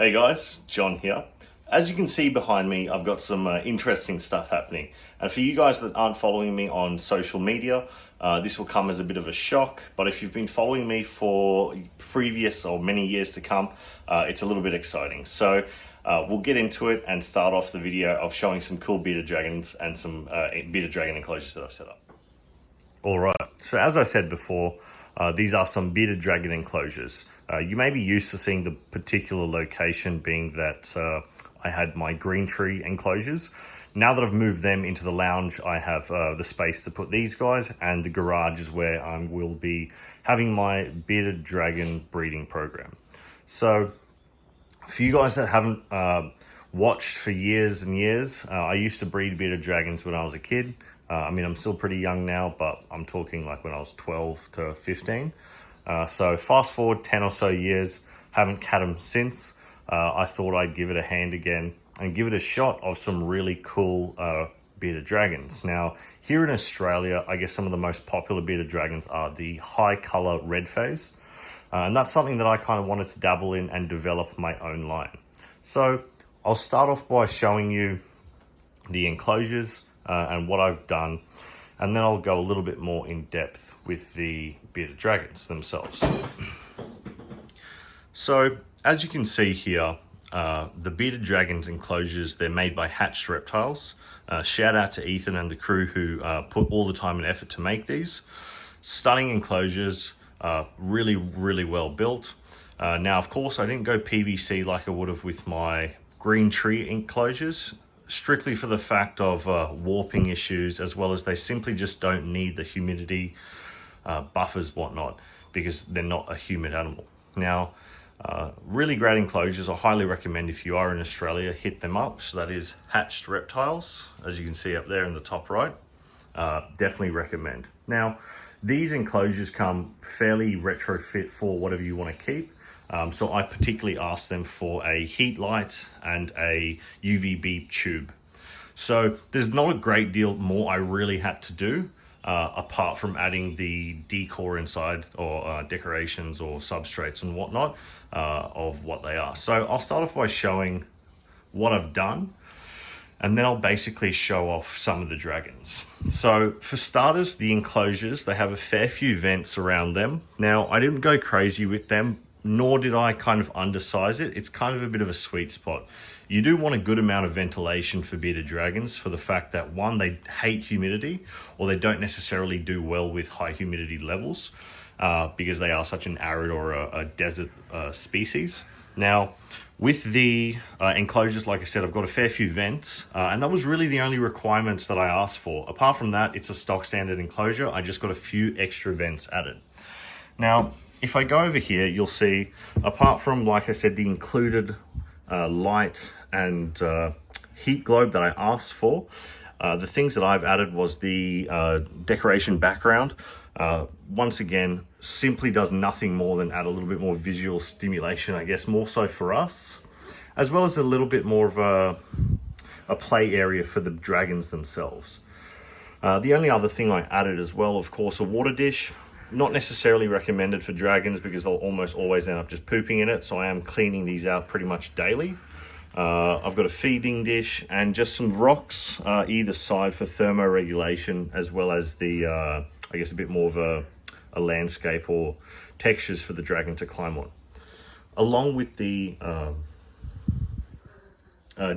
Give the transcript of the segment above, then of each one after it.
Hey guys, John here. As you can see behind me, I've got some interesting stuff happening. And for you guys that aren't following me on social media, this will come as a bit of a shock. But if you've been following me for previous or many years to come, it's a little bit exciting. So we'll get into it and start off the video of showing some cool bearded dragons and some bearded dragon enclosures that I've set up. All right, so as I said before, these are some bearded dragon enclosures. You may be used to seeing the particular location being that I had my green tree enclosures. Now that I've moved them into the lounge, I have the space to put these guys, and the garage is where I will be having my bearded dragon breeding program. So for you guys that haven't watched for years and years, I used to breed bearded dragons when I was a kid. I mean, I'm still pretty young now, but I'm talking like when I was 12 to 15. So fast forward 10 or so years, haven't had them since. I thought I'd give it a hand again and give it a shot of some really cool bearded dragons. Now, here in Australia, I guess some of the most popular bearded dragons are the high color red phase. And that's something that I kind of wanted to dabble in and develop my own line. So I'll start off by showing you the enclosures and what I've done. And then I'll go a little bit more in depth with the bearded dragons themselves. So as you can see here, the bearded dragons enclosures, they're made by Hatched Reptiles. Shout out to Ethan and the crew who put all the time and effort to make these. Stunning enclosures, really, really well built. Now, of course, I didn't go PVC like I would have with my green tree enclosures, strictly for the fact of warping issues, as well as they simply just don't need the humidity buffers, whatnot, because they're not a humid animal. Now, really great enclosures. I highly recommend if you are in Australia, hit them up. So that is Hatched Reptiles, as you can see up there in the top right. Definitely recommend. Now, these enclosures come fairly retrofit for whatever you want to keep. So I particularly asked them for a heat light and a UVB tube. So there's not a great deal more I really had to do apart from adding the decor inside, or decorations or substrates and whatnot of what they are. So I'll start off by showing what I've done, and then I'll basically show off some of the dragons. So for starters, the enclosures, they have a fair few vents around them. Now, I didn't go crazy with them, nor did I kind of undersize it. It's kind of a bit of a sweet spot. You do want a good amount of ventilation for bearded dragons for the fact that, one, they hate humidity, or they don't necessarily do well with high humidity levels because they are such an arid or a desert species. Now, with the enclosures, like I said, I've got a fair few vents, and that was really the only requirements that I asked for. Apart from that, it's a stock standard enclosure. I just got a few extra vents added. Now, if I go over here, you'll see, apart from, like I said, the included light and heat globe that I asked for, the things that I've added was the decoration background. Once again, simply does nothing more than add a little bit more visual stimulation, I guess, more so for us, as well as a little bit more of a play area for the dragons themselves. The only other thing I added as well, of course, a water dish. Not necessarily recommended for dragons because they'll almost always end up just pooping in it. So I am cleaning these out pretty much daily. I've got a feeding dish and just some rocks either side for thermoregulation, as well as the, I guess, a bit more of a landscape or textures for the dragon to climb on. Along with the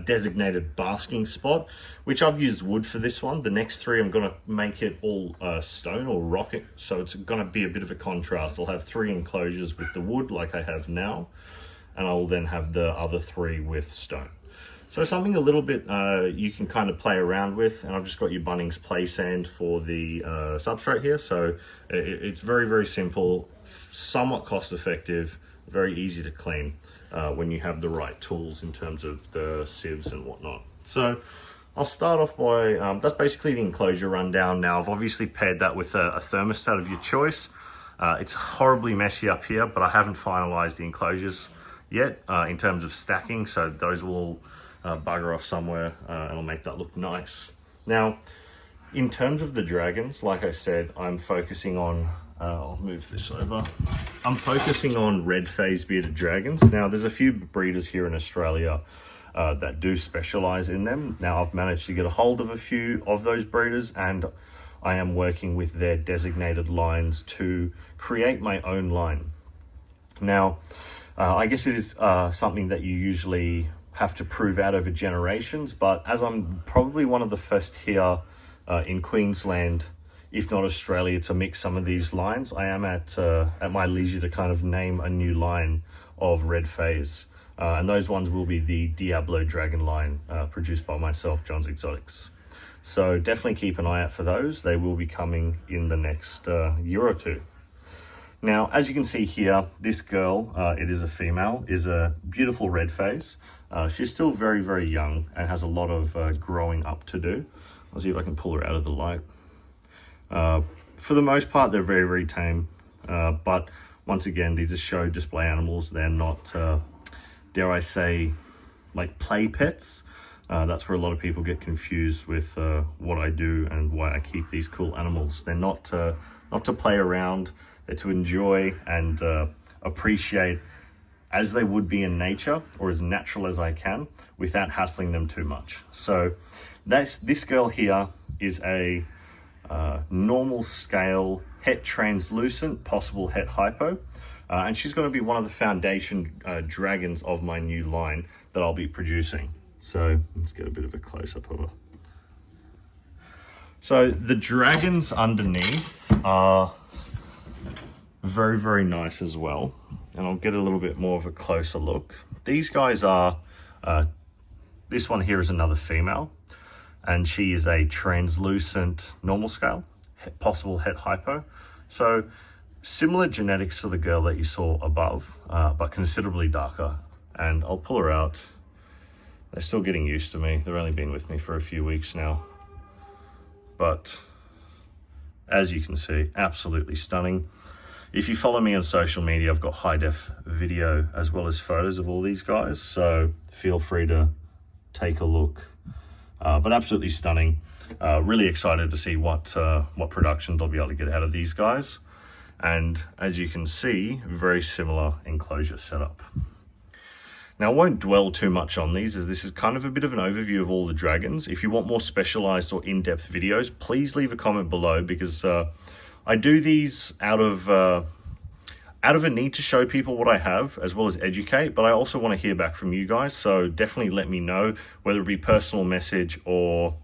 designated basking spot, which I've used wood for this one. The next three, I'm going to make it all stone or rock, so it's going to be a bit of a contrast. I'll have 3 enclosures with the wood like I have now, and I'll then have the other 3 with stone. So something a little bit you can kind of play around with, and I've just got your Bunnings play sand for the substrate here. So it's very, very simple, somewhat cost effective, very easy to clean when you have the right tools in terms of the sieves and whatnot. So I'll start off by, that's basically the enclosure rundown. Now, I've obviously paired that with a thermostat of your choice. It's horribly messy up here, but I haven't finalized the enclosures yet in terms of stacking. So those will bugger off somewhere and I'll make that look nice. Now, in terms of the dragons, like I said, I'm focusing on, I'll move this over. I'm focusing on red phase bearded dragons. Now, there's a few breeders here in Australia that do specialize in them. Now, I've managed to get a hold of a few of those breeders, and I am working with their designated lines to create my own line. Now, I guess it is something that you usually have to prove out over generations, but as I'm probably one of the first here in Queensland, if not Australia, to mix some of these lines, I am at my leisure to kind of name a new line of red phase. And those ones will be the Diablo Dragon line produced by myself, John's Exotics. So definitely keep an eye out for those. They will be coming in the next year or two. Now, as you can see here, this girl, it is a female, is a beautiful red phase. She's still very, very young and has a lot of growing up to do. I'll see if I can pull her out of the light. For the most part, they're very, very tame. But once again, these are show display animals. They're not, dare I say, like play pets. That's where a lot of people get confused with what I do and why I keep these cool animals. They're not to play around. They're to enjoy and appreciate as they would be in nature, or as natural as I can, without hassling them too much. So this girl here is a normal scale het translucent, possible het hypo, and she's going to be one of the foundation dragons of my new line that I'll be producing. So let's get a bit of a close-up of her. So the dragons underneath are very, very nice as well, and I'll get a little bit more of a closer look. These guys are this one here is another female, and she is a translucent normal scale, possible het hypo. So similar genetics to the girl that you saw above, but considerably darker. And I'll pull her out. They're still getting used to me. They've only been with me for a few weeks now. But as you can see, absolutely stunning. If you follow me on social media, I've got high def video as well as photos of all these guys. So feel free to take a look. But absolutely stunning. Really excited to see what productions I'll be able to get out of these guys. And as you can see, very similar enclosure setup. Now, I won't dwell too much on these, as this is kind of a bit of an overview of all the dragons. If you want more specialized or in-depth videos, please leave a comment below, because I do these out of a need to show people what I have, as well as educate, but I also want to hear back from you guys. So definitely let me know, whether it be personal message or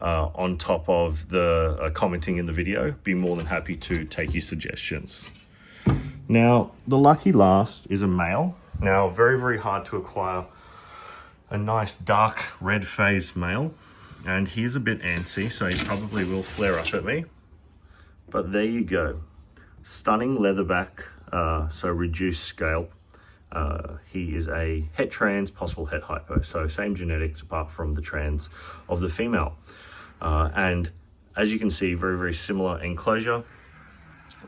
on top of the commenting in the video. Be more than happy to take your suggestions. Now, the lucky last is a male. Now, very, very hard to acquire a nice dark red phase male, and he's a bit antsy, so he probably will flare up at me. But there you go. Stunning leatherback, so reduced scale. He is a het trans, possible het hypo, so same genetics apart from the trans of the female. And as you can see, very, very similar enclosure,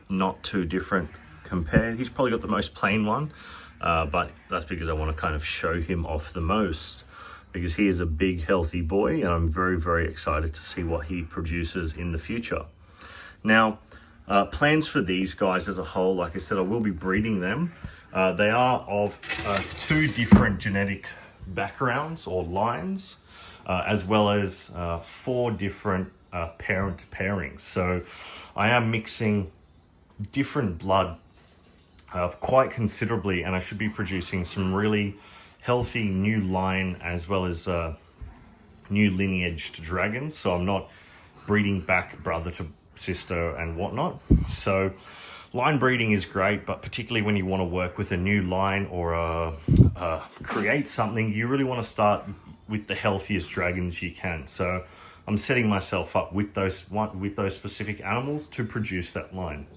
not too different compared. He's probably got the most plain one, but that's because I want to kind of show him off the most, because he is a big, healthy boy, and I'm very, very excited to see what he produces in the future. Now, plans for these guys as a whole, like I said, I will be breeding them. They are of two different genetic backgrounds or lines, as well as 4 different parent pairings. So I am mixing different blood quite considerably, and I should be producing some really healthy new line as well as new lineaged dragons. So I'm not breeding back brother to sister and whatnot. So line breeding is great, but particularly when you want to work with a new line or create something, you really want to start with the healthiest dragons you can. So I'm setting myself up with those specific animals to produce that line.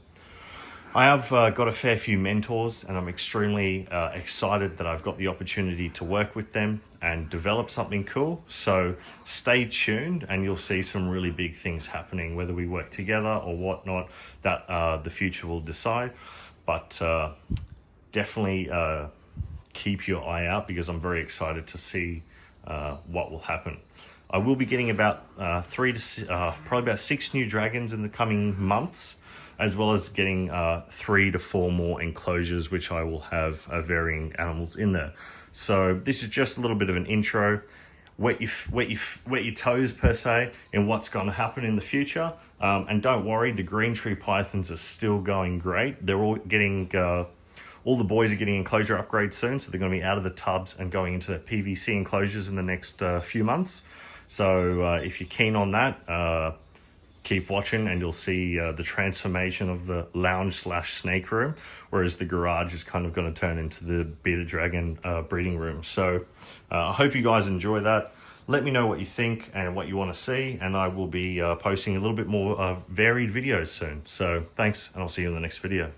I have got a fair few mentors, and I'm extremely excited that I've got the opportunity to work with them and develop something cool. So stay tuned, and you'll see some really big things happening, whether we work together or whatnot, that the future will decide. But definitely keep your eye out, because I'm very excited to see what will happen. I will be getting about probably about 6 new dragons in the coming months. as well as getting 3 to 4 more enclosures, which I will have varying animals in there. So this is just a little bit of an intro. Wet your toes per se in what's going to happen in the future. And don't worry, the green tree pythons are still going great. They're all getting, all the boys are getting enclosure upgrades soon, so they're going to be out of the tubs and going into the PVC enclosures in the next few months. So if you're keen on that, keep watching and you'll see the transformation of the lounge/snake room, whereas the garage is kind of going to turn into the bearded dragon breeding room. So I hope you guys enjoy that. Let me know what you think and what you want to see, and I will be posting a little bit more varied videos soon. So thanks, and I'll see you in the next video.